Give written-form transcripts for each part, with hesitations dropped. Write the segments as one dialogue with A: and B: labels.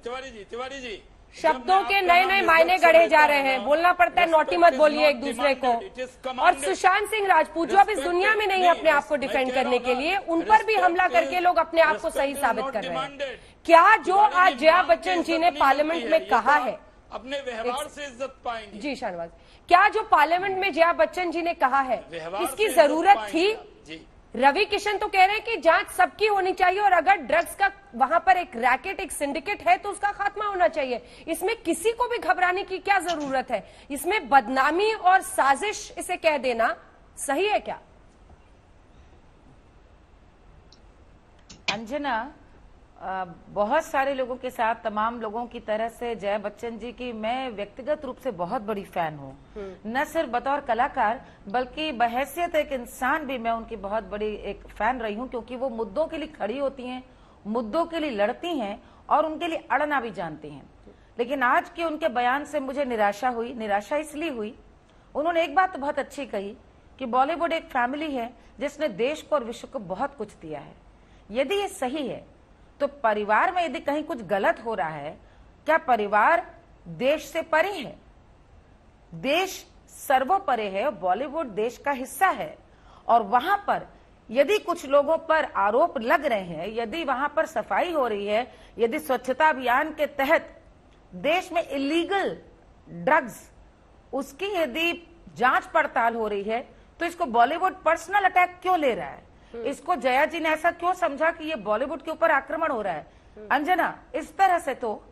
A: तिवारी जी
B: शब्दों के नए नए मायने गढ़े जा रहे हैं, बोलना पड़ता है नोटी मत बोलिए एक दूसरे को। और सुशांत सिंह राजपूत जो अब इस दुनिया में नहीं है अपने आप को डिफेंड करने के लिए, उन पर भी हमला करके लोग अपने आप को सही साबित कर रहे हैं। क्या जो आज जया बच्चन जी ने पार्लियामेंट में कहा है,
A: अपने व्यवहार से इज्जत पाएंगे।
B: जी शाहनवाज, क्या जो पार्लियामेंट में जया बच्चन जी ने कहा है इसकी जरूरत थी? रवि किशन तो कह रहे हैं कि जांच सबकी होनी चाहिए और अगर ड्रग्स का वहां पर एक रैकेट, एक सिंडिकेट है तो उसका खात्मा होना चाहिए। इसमें किसी को भी घबराने की क्या जरूरत है? इसमें बदनामी और साजिश इसे कह देना सही है क्या?
C: अंजना, बहुत सारे लोगों के साथ, तमाम लोगों की तरह से जया बच्चन जी की मैं व्यक्तिगत रूप से बहुत बड़ी फैन हूँ। न सिर्फ बतौर कलाकार बल्कि बहैसियत एक इंसान भी मैं उनकी बहुत बड़ी एक फैन रही हूँ, क्योंकि वो मुद्दों के लिए खड़ी होती हैं, मुद्दों के लिए लड़ती हैं और उनके लिए अड़ना भी जानती हैं। लेकिन आज के उनके बयान से मुझे निराशा हुई। निराशा इसलिए हुई, उन्होंने एक बात तो बहुत अच्छी कही कि बॉलीवुड एक फैमिली है जिसने देश को और विश्व को बहुत कुछ दिया है। यदि ये सही है तो परिवार में यदि कहीं कुछ गलत हो रहा है, क्या परिवार देश से परे है? देश सर्वोपरि है, बॉलीवुड देश का हिस्सा है और वहां पर यदि कुछ लोगों पर आरोप लग रहे हैं, यदि वहां पर सफाई हो रही है, यदि स्वच्छता अभियान के तहत देश में इलीगल ड्रग्स उसकी यदि जांच पड़ताल हो रही है, तो इसको बॉलीवुड पर्सनल अटैक क्यों ले रहा है? इसको जया जी ने ऐसा क्यों समझा कि ये बॉलीवुड के ऊपर आक्रमण हो रहा है? अंजना, इस तरह से तो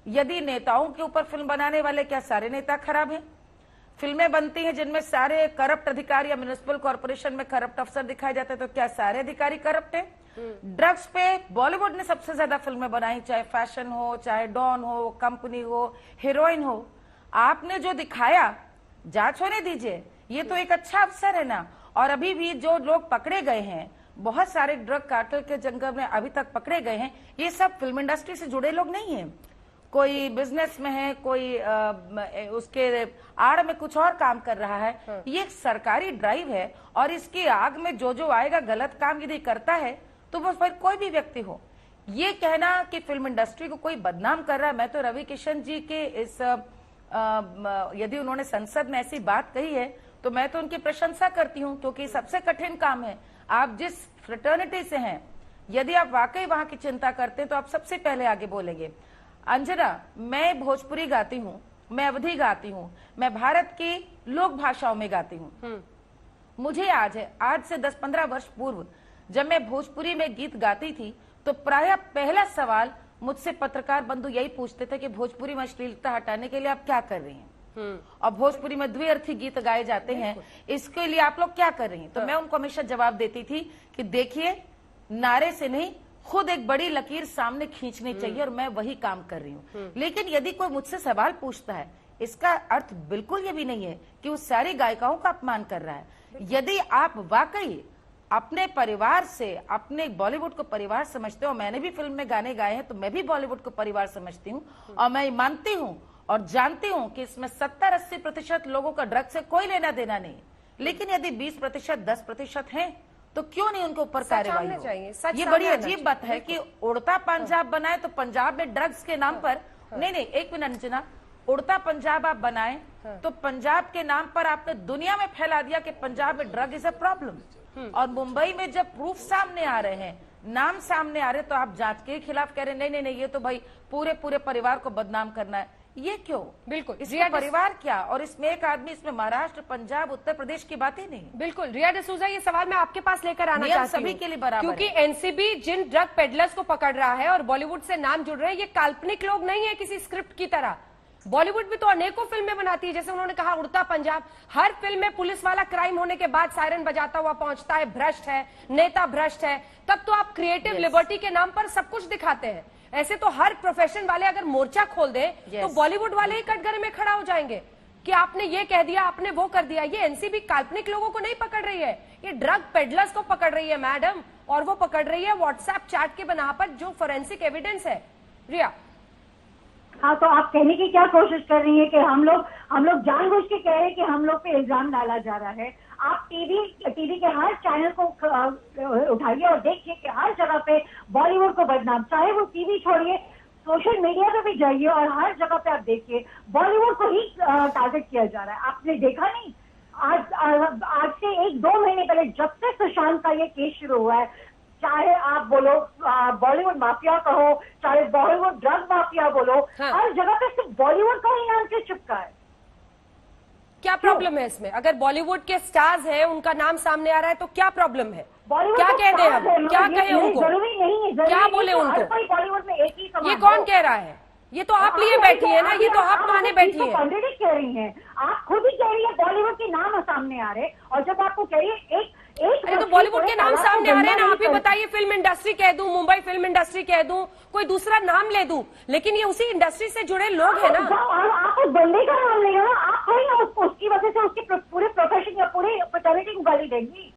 C: यदि नेताओं के ऊपर फिल्म बनाने वाले, क्या सारे नेता खराब हैं? फिल्में बनती हैं जिनमें सारे करप्ट अधिकारी या म्युनिसिपल कॉर्पोरेशन में करप्ट अफसर दिखाए जाते हैं, तो क्या सारे अधिकारी करप्ट हैं? ड्रग्स पे बॉलीवुड ने सबसे ज्यादा फिल्में बनाई, चाहे फैशन हो, चाहे डॉन हो, कंपनी हो, हीरोइन हो। आपने जो दिखाया जांच होने दीजिए, ये तो एक अच्छा अवसर है ना। और अभी भी जो लोग पकड़े गए हैं, बहुत सारे ड्रग कार्टेल के जंगल में अभी तक पकड़े गए हैं, ये सब फिल्म इंडस्ट्री से जुड़े लोग नहीं हैं। कोई बिजनेस में है, कोई उसके आड़ में कुछ और काम कर रहा है। ये एक सरकारी ड्राइव है और इसकी आग में जो जो आएगा, गलत काम यदि करता है तो वो फिर कोई भी व्यक्ति हो। ये कहना कि फिल्म इंडस्ट्री को कोई बदनाम कर रहा है, मैं तो रवि किशन जी के इस यदि उन्होंने संसद में ऐसी बात कही है तो मैं तो उनकी प्रशंसा करती हूँ, क्योंकि सबसे कठिन काम है। आप जिस फ्रेटर्निटी से हैं, यदि आप वाकई वहां की चिंता करते हैं तो आप सबसे पहले आगे बोलेंगे। अंजना, मैं भोजपुरी गाती हूँ, मैं अवधी गाती हूँ, मैं भारत की लोक भाषाओं में गाती हूँ। मुझे आज से 10-15 वर्ष पूर्व जब मैं भोजपुरी में गीत गाती थी तो प्रायः पहला सवाल मुझसे पत्रकार बंधु यही पूछते थे कि भोजपुरी में अश्लीलता हटाने के लिए आप क्या कर रही हैं? और भोजपुरी में द्विअर्थी गीत गाए जाते हैं, इसके लिए आप लोग क्या कर रही हैं? तो मैं उनको हमेशा जवाब देती थी कि देखिए, नारे से नहीं, खुद एक बड़ी लकीर सामने खींचनी चाहिए और मैं वही काम कर रही हूँ। लेकिन यदि कोई मुझसे सवाल पूछता है, इसका अर्थ बिल्कुल ये भी नहीं है कि उस सारी गायिकाओं का अपमान कर रहा है। यदि आप वाकई अपने परिवार से, अपने बॉलीवुड को परिवार समझते हो, मैंने भी फिल्म में गाने गाए हैं तो मैं भी बॉलीवुड को परिवार समझती हूँ और मैं मानती हूँ और जानती हूँ कि इसमें 70-80% लोगों का ड्रग से कोई लेना देना नहीं। लेकिन यदि 20%, 10% हैं तो क्यों नहीं उनके ऊपर कार्रवाई हो? ये बड़ी अजीब बात है कि उड़ता पंजाब बनाए तो पंजाब में ड्रग्स के नाम पर, नहीं, एक मिनट अंजना, उड़ता पंजाब आप बनाए तो पंजाब के नाम पर आपने दुनिया में फैला दिया कि पंजाब में ड्रग इज अ प्रॉब्लम। और मुंबई में जब प्रूफ सामने आ रहे हैं, नाम सामने आ रहे, तो आप जांच के खिलाफ कह रहे हैं नहीं, ये तो भाई पूरे परिवार को बदनाम करना है। ये क्यों?
B: बिल्कुल,
C: इसमें परिवार क्या, और इसमें एक आदमी, इसमें महाराष्ट्र, पंजाब, उत्तर प्रदेश की बात ही नहीं।
B: बिल्कुल रिया डिसूजा, ये सवाल मैं आपके पास लेकर आना चाहती हूँ।
C: सभी के लिए बराबर,
B: क्योंकि एनसीबी जिन ड्रग पेडलर्स को पकड़ रहा है और बॉलीवुड से नाम जुड़ रहे हैं, ये काल्पनिक लोग नहीं है किसी स्क्रिप्ट की तरह। बॉलीवुड भी तो अनेकों फिल्में बनाती है, जैसे उन्होंने कहा उड़ता पंजाब। हर फिल्म में पुलिस वाला क्राइम होने के बाद सायरन बजाता हुआ पहुंचता है, भ्रष्ट है, नेता भ्रष्ट है। तब तो आप क्रिएटिव लिबर्टी के नाम पर सब कुछ दिखाते हैं। ऐसे तो हर प्रोफेशन वाले अगर मोर्चा खोल दे तो बॉलीवुड वाले ही कटघरे में खड़ा हो जाएंगे कि आपने ये कह दिया, आपने वो कर दिया। ये एनसीबी काल्पनिक लोगों को नहीं पकड़ रही है, ये ड्रग पेडलर्स को पकड़ रही है मैडम, और वो पकड़ रही है व्हाट्सएप चैट के बना पर जो फोरेंसिक एविडेंस है। रिया,
D: हाँ, तो आप कहने की क्या कोशिश कर रही है कि हम लोग जानबूझ के कह रहे हैं कि हम लोग पे इल्जाम डाला जा रहा है। आप टीवी के हर चैनल को उठाइए और देखिए कि हर जगह पे बॉलीवुड को बदनाम, चाहे वो टीवी छोड़िए, सोशल मीडिया पे भी जाइए और हर जगह पे आप देखिए बॉलीवुड को ही टारगेट किया जा रहा है। आपने देखा नहीं, आज से 1-2 महीने पहले जब से सुशांत का ये केस शुरू हुआ है, चाहे आप बोलो बॉलीवुड माफिया कहो, चाहे बॉलीवुड ड्रग माफिया बोलो,
B: हाँ।
D: हर जगह पे सिर्फ बॉलीवुड का ही नाम क्यों चिपका है?
B: क्या प्रॉब्लम है इसमें? अगर बॉलीवुड के स्टार्स हैं, उनका नाम सामने आ रहा है तो क्या प्रॉब्लम है?
D: बॉलीवुड
B: क्या
D: का
B: कह दें हम?
D: स्टार है,
B: क्या
D: ये
B: कहें उनको?
D: जरूरी नहीं है, जरूरी
B: क्या
D: नहीं
B: बोले
D: कि
B: उनको?
D: हर कोई बॉलीवुड में एक ही समान
B: ये कौन
D: हो।
B: कह रहा है? ये तो आप लिए बैठी है ना, ये तो आप माने बैठी है।
D: कॉन्ट्रेडिक्ट कह रही हैं, आप खुद ही कह रही है बॉलीवुड के नाम सामने आ रहे, और जब आपको कह रही है एक
B: अरे तो बॉलीवुड के नाम सामने आ रहे हैं ना, आप ही बताइए। फिल्म इंडस्ट्री कह दूं, मुंबई फिल्म इंडस्ट्री कह दूं, कोई दूसरा नाम ले दूं, लेकिन ये उसी इंडस्ट्री से जुड़े लोग हैं ना।
D: आप उस बंदे का नाम लेगा ना, आप थोड़ी ना उसकी वजह से उसके पूरे प्रोफेशन या पूरे फैटर्निटी को गाली देंगी।